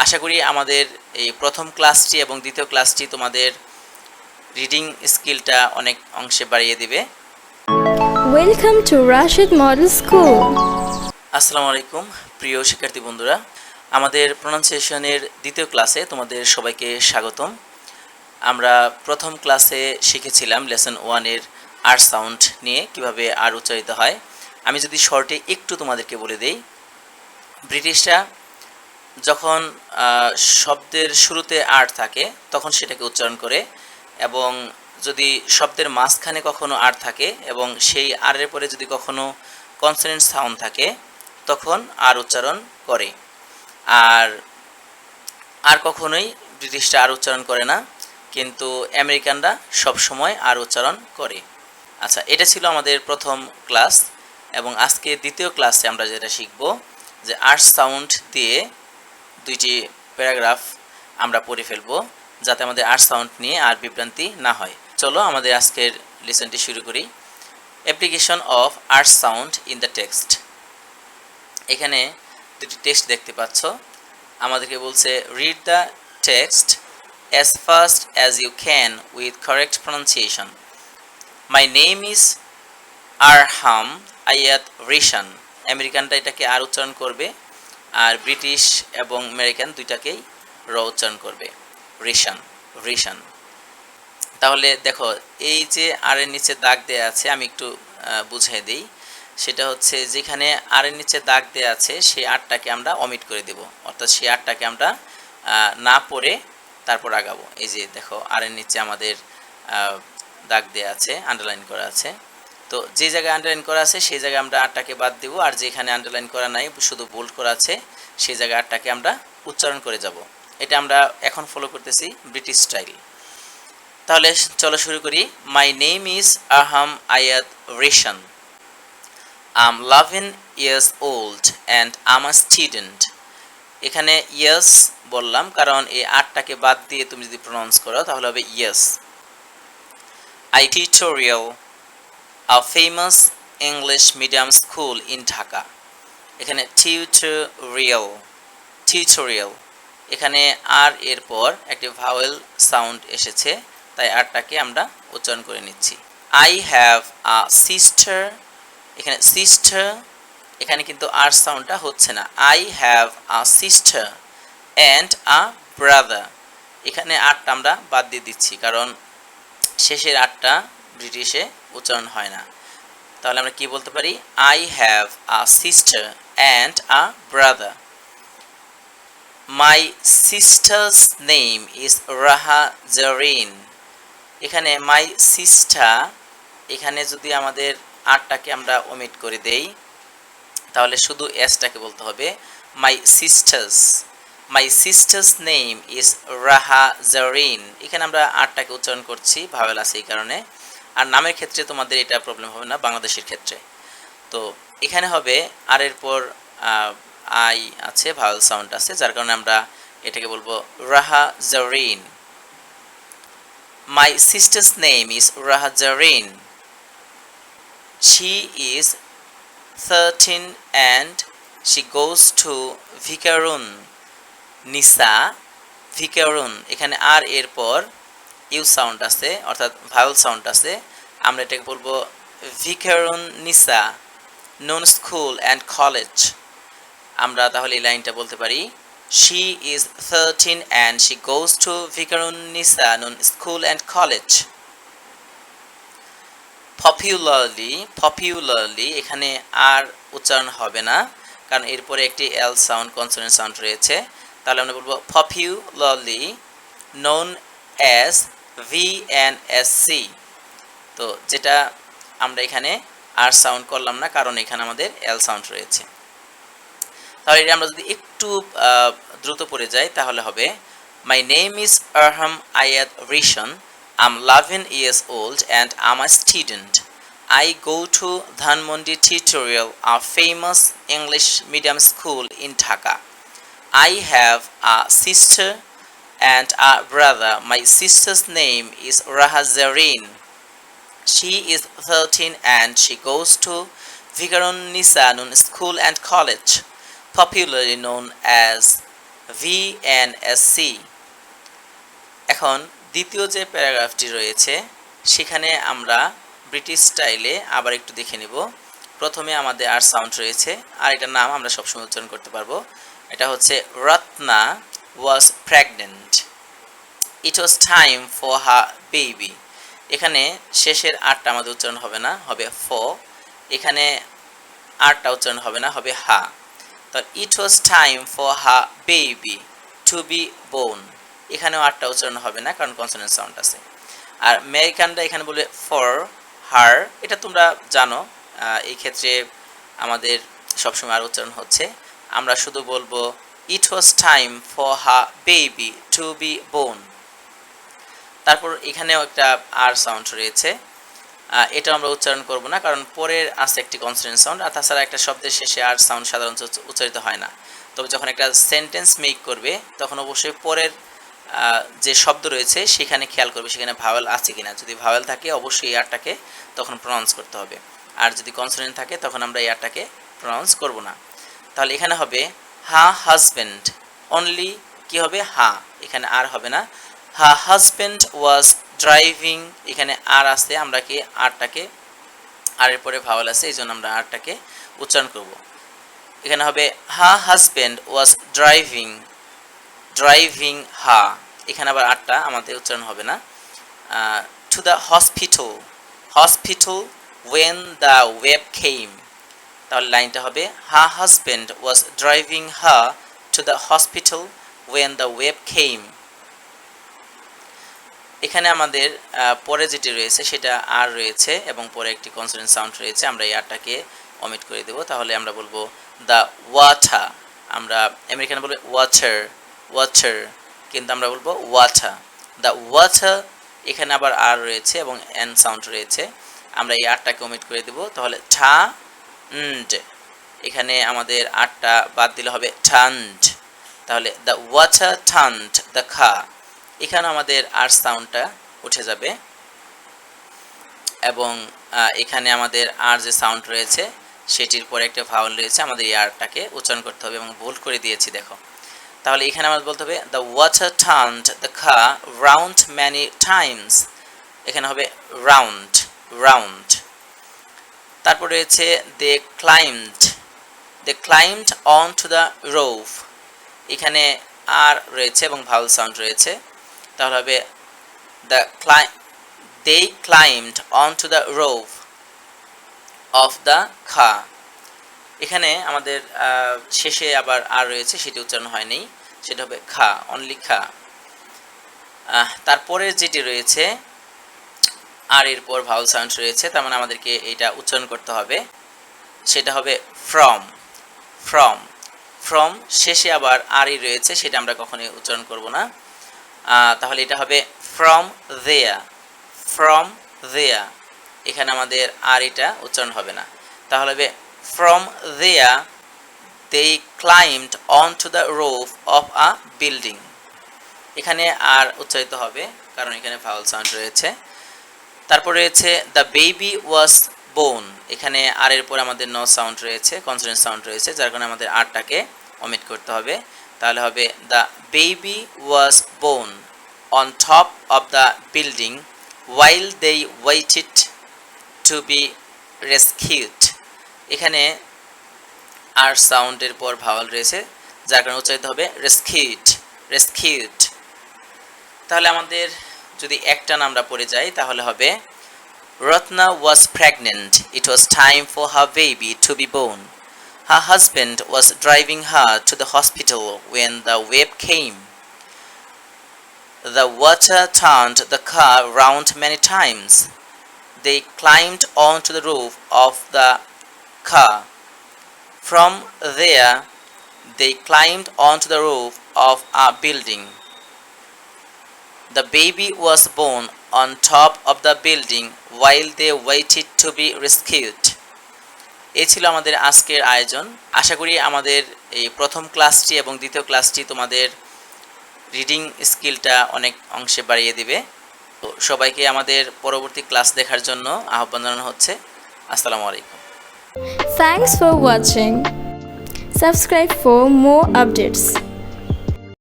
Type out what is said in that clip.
আশা করি আমাদের এই প্রথম ক্লাসটি এবং দ্বিতীয় ক্লাসটি তোমাদের রিডিং স্কিলটা অনেক অংশে বাড়িয়ে দিবে। Welcome to Rashid Model School. আসসালামু আলাইকুম প্রিয় শিক্ষার্থী বন্ধুরা, আমাদের প্রোনাউন্সিয়েশনের দ্বিতীয় ক্লাসে তোমাদের সবাইকে স্বাগতম। আমরা প্রথম ক্লাসে শিখেছিলাম লেসন 1-এর আর সাউন্ড নিয়ে, কিভাবে আর উচ্চারিত হয়। আমি যদি শর্টে একটু তোমাদেরকে বলে দেই, ব্রিটিশরা যখন শব্দের শুরুতে আর থাকে তখন সেটাকে উচ্চারণ করে, এবং যদি শব্দের মাঝখানে কখনো আর থাকে এবং সেই আরের পরে যদি কখনো কনসোনেন্ট সাউন্ড থাকে তখন আর উচ্চারণ করে। আর কখনোই ব্রিটিশরা আর উচ্চারণ করে না, কিন্তু আমেরিকানরা সবসময় আর উচ্চারণ করে। আচ্ছা, এটা ছিল আমাদের প্রথম ক্লাস, এবং আজকে দ্বিতীয় ক্লাসে আমরা যেটা শিখব যে আর সাউন্ড দিয়ে দুইটি প্যারাগ্রাফ আমরা পড়ে ফেলবো, যাতে আমাদের আর সাউন্ড নিয়ে আর বিভ্রান্তি না হয়। চলো আমাদের আজকের লেসনটি শুরু করি। Application of R sound in the text. এখানে দুটি টেক্সট দেখতে পাচ্ছ। আমাদেরকে বলছে read the text as fast as you can with correct pronunciation. My name is Arham Ayat Rishan. আমেরিকানটা এটাকে আর উচ্চারণ করবে, আর ব্রিটিশ এবং আমেরিকান দুইটাকেই র উচ্চারণ করবে, রিশান রিশান। তাহলে দেখো, এই যে আর এর নিচে দাগ দেয়া আছে, আমি একটু বুঝিয়ে দিই। সেটা হচ্ছে যেখানে আর এর নিচে দাগ দেয়া আছে সেই আরটাকে আমরা অমিট করে দেব, অর্থাৎ সেই আরটাকে আমরা না পড়ে তারপর আগাবো। এই যে দেখো, আর এর নিচে আমাদের দাগ দেয়া আছে, আন্ডারলাইন করা আছে। তো যে জায়গায় আন্ডারলাইন করা আছে সেই জায়গায় আমরা আরটাকে বাদ দেব, আর যেখানে আন্ডারলাইন করা নাই, শুধু বোল্ড করা আছে, সেই জায়গায় আরটাকে আমরা উচ্চারণ করে যাব। এটা আমরা এখন ফলো করতেছি ব্রিটিশ স্টাইল। তাহলে চলো শুরু করি। মাই নেম ইজ আরহাম আয়াত Rishan. I am 11 years old and I'm a student. এখানে ইয়েস বললাম কারণ এই আরটাকে বাদ দিয়ে তুমি যদি প্রনাউন্স করো তাহলে হবে yes. I tutorial a famous English medium school in Dhaka. এখানে টিউটোরিয়াল, এখানে আর এরপর একটি ভাওয়েল সাউন্ড এসেছে, তাই আরটাকে আমরা উচ্চারণ করে নিচ্ছি। আই হ্যাভ আ সিস্টার, এখানে সিস্টার, এখানে কিন্তু আর সাউন্ডটা হচ্ছে না। I have a sister and a brother, এখানে আরটা আমরা বাদ দিয়ে দিচ্ছি কারণ শেষের আরটা ব্রিটিশে উচ্চারণ হয় না। তাহলে আমরা কি বলতে পারি? I have a sister and a brother. My sister's name is Raha Zarin. এখানে মাই সিস্টার, এখানে যদি আমাদের আরটাকে আমরা ওমিট করে দেই তাহলে শুধু এসটাকে বলতে হবে মাই sister's name is Raha Zarin. এখানে আমরা আরটাকে উচ্চারণ করছি, ভাওয়েল আছে এই কারণে। আর নামের ক্ষেত্রে তোমাদের এটা প্রবলেম হবে না, বাংলাদেশের ক্ষেত্রে। তো এখানে হবে আর এর পর আই আছে, ভাওয়েল সাউন্ড আছে, যার কারণে আমরা এটাকে বলবো Raha Zarin. My sister's name is Raha Zarin. She is 13 and she goes to Viqarun Nisa. Viqarun, এখানে আর এরপর ইউ সাউন্ড আছে, অর্থাৎ ভাওয়েল সাউন্ড আছে। আমরা এটাকে বলবো ভিকারুন নিসা নুন স্কুল অ্যান্ড কলেজ। আমরা তাহলে এই লাইনটা বলতে পারি She is 13 and she goes to Viqarun নিসা নুন স্কুল অ্যান্ড কলেজ। পপুলারলি, এখানে আর উচ্চারণ হবে না কারণ এরপরে একটি এল সাউন্ড, কনসোনেন্ট সাউন্ড রয়েছে। তাহলে আমরা বলবো পপুলারলি নোন অ্যাজ ভিএনএসসি। তো যেটা আমরা এখানে আর সাউন্ড করলাম না কারণ এখানে আমাদের এল সাউন্ড রয়েছে। তাহলে এটা আমরা যদি একটু দ্রুত পড়ে যাই তাহলে হবে মাই নেম ইজ আরহাম আয়াত Rishan. I'm 11 years old and I'm a student. I go to Dhanmondi Tutorial, a famous English medium school in Dhaka. I have a sister and a brother. My sister's name is Raha Zareen. She is 13 and she goes to Vikarun Nisa Nun School and College, popularly known as VNSC। এখন দ্বিতীয় যে প্যারাগ্রাফটি রয়েছে সেখানে আমরা British স্টাইলে আবার একটু দেখে নিব। প্রথমে আমাদের আর সাউন্ড রয়েছে, আর এটার নাম আমরা সবসময় উচ্চারণ করতে পারবো। এটা হচ্ছে Ratna was pregnant, it was time for her baby. এখানে শেষের আরটা আমাদের উচ্চারণ হবে না, হবে ফ। এখানে আরটা উচ্চারণ হবে না, হবে হা। তো it was time for her baby to be born, এখানেও আরটা উচ্চারণ হবে না কারণ কনসোনেন্ট সাউন্ড আছে। আর আমেরিকানরা এখানে বলে ফর হার, এটা তোমরা জানো। এই ক্ষেত্রে আমাদের সবসময় আর উচ্চারণ হচ্ছে, আমরা শুধু বলবো it was time for her baby to be born. তারপর এখানেও একটা আর সাউন্ড রয়েছে, এটা আমরা উচ্চারণ করব না কারণ পরের আছে একটি কনসোনেন্ট সাউন্ড, আর তাছাড়া একটা শব্দের শেষে আর সাউন্ড সাধারণত উচ্চারিত হয় না। তবে যখন একটা সেন্টেন্স মেক করবে তখন অবশ্যই পরের যে শব্দ রয়েছে সেখানে খেয়াল করবে সেখানে ভাওয়েল আছে কিনা। যদি ভাওয়েল থাকে অবশ্যই এয়ারটাকে তখন প্রনাউন্স করতে হবে, আর যদি কনসোনেন্ট থাকে তখন আমরা এয়ারটাকে প্রনাউন্স করব না। তাহলে এখানে হবে হা হাজব্যান্ড, অনলি কি হবে হা, এখানে আর হবে না। হা হাজব্যান্ড ওয়াজ ড্রাইভিং, এখানে আর আছে, আমরা কি আরটাকে, আর এর পরে ভাওয়েল আছে এই জন্য আমরা আরটাকে উচ্চারণ করব। এখানে হবে her husband was driving, driving her, এখানে আবার আরটা আমাদের উচ্চারণ হবে না। To the hospital, hospital when the wave came, তাহলে লাইনটা হবে her husband was driving her to the hospital when the wave came. এখানে আমাদের পরে যেটি রয়েছে সেটা আর রয়েছে এবং পরে একটি কনসোনেন্ট সাউন্ড রয়েছে, আমরা এই আরটাকে অমিট করে দেব। তাহলে আমরা বলবো দ্য ওয়াটার, আমরা আমেরিকান বলবো ওয়াটার, ওয়াটার, কিন্তু আমরা বলবো ওয়াটার, দ্য ওয়াটার। এখানে আবার আর রয়েছে এবং এন সাউন্ড রয়েছে, আমরা এই আরটাকে অমিট করে দেব। তাহলে ঠা ন্ড, এখানে আমাদের আরটা বাদ দিলে হবে ঠান্ড, তাহলে দ্য ওয়াটার ঠান্ড দ্য খা, এখানে আমাদের আর সাউন্ডটা উঠে যাবে এবং এখানে আমাদের আর যে সাউন্ড রয়েছে সেটির পরে একটা ভাওয়েল রয়েছে, আমাদের এই আরটাকে উচ্চারণ করতে হবে এবং ভুল করে দিয়েছি দেখো। তাহলে এখানে আমাদের বলতে হবে the water turned the car round many times, এখানে হবে রাউন্ড, রাউন্ড। তারপর রয়েছে they climbed on to the roof, এখানে আর রয়েছে এবং ভাওয়েল সাউন্ড রয়েছে, তাহলে হবে they climbed onto the roof of the car, এখানে আমাদের শেষে আবার আর রয়েছে সেটি উচ্চারণ হয়নি, সেটা হবে খা, অনলি খা। তারপরের যেটি রয়েছে আর এর পর ভাওয়েল সাউন্ড রয়েছে, তার মানে আমাদেরকে এটা উচ্চারণ করতে হবে, সেটা হবে ফ্রম, ফ্রম, ফ্রম। শেষে আবার আরই রয়েছে, সেটা আমরা কখনোই উচ্চারণ করব না, তাহলে এটা হবে ফ্রম দেয়ার, ফ্রম দেয়ার, এখানে আমাদের আর এটা উচ্চারণ হবে না, তাহলে হবে from there they climbed on to the roof of a building, এখানে আর উচ্চারিত হবে কারণ এখানে ভাওয়েল সাউন্ড রয়েছে। তারপর রয়েছে দ্য বেবি ওয়াজ বোর্ন, এখানে আর এর পর আমাদের নো সাউন্ড রয়েছে, কনসোনেন্ট সাউন্ড রয়েছে, যার কারণে আমাদের আরটাকে অমিট করতে হবে, তাহলে হবে the baby was born on top of the building while they waited to be rescued, এখানে আর সাউন্ডের পর ভাওয়েল রয়েছে যার কারণে উচ্চারিত হবে rescued, rescued। তাহলে আমাদের যদি একটা নাম আমরা পড়ে যাই তাহলে হবে Ratna was pregnant, it was time for her baby to be born, her husband was driving her to the hospital when the wave came, the water turned the car round many times, they climbed onto the roof of the car, from there they climbed onto the roof of a building, the baby was born on top of the building while they waited to be rescued। এই ছিল আমাদের আজকের আয়োজন। আশা করি আমাদের এই প্রথম ক্লাসটি এবং দ্বিতীয় ক্লাসটি তোমাদের রিডিং স্কিলটা অনেক অংশে বাড়িয়ে দিবে। তো সবাইকে আমাদের পরবর্তী ক্লাস দেখার জন্য আহ্বান জানানো হচ্ছে। আসসালামু আলাইকুম। Thanks for watching. Subscribe for more updates.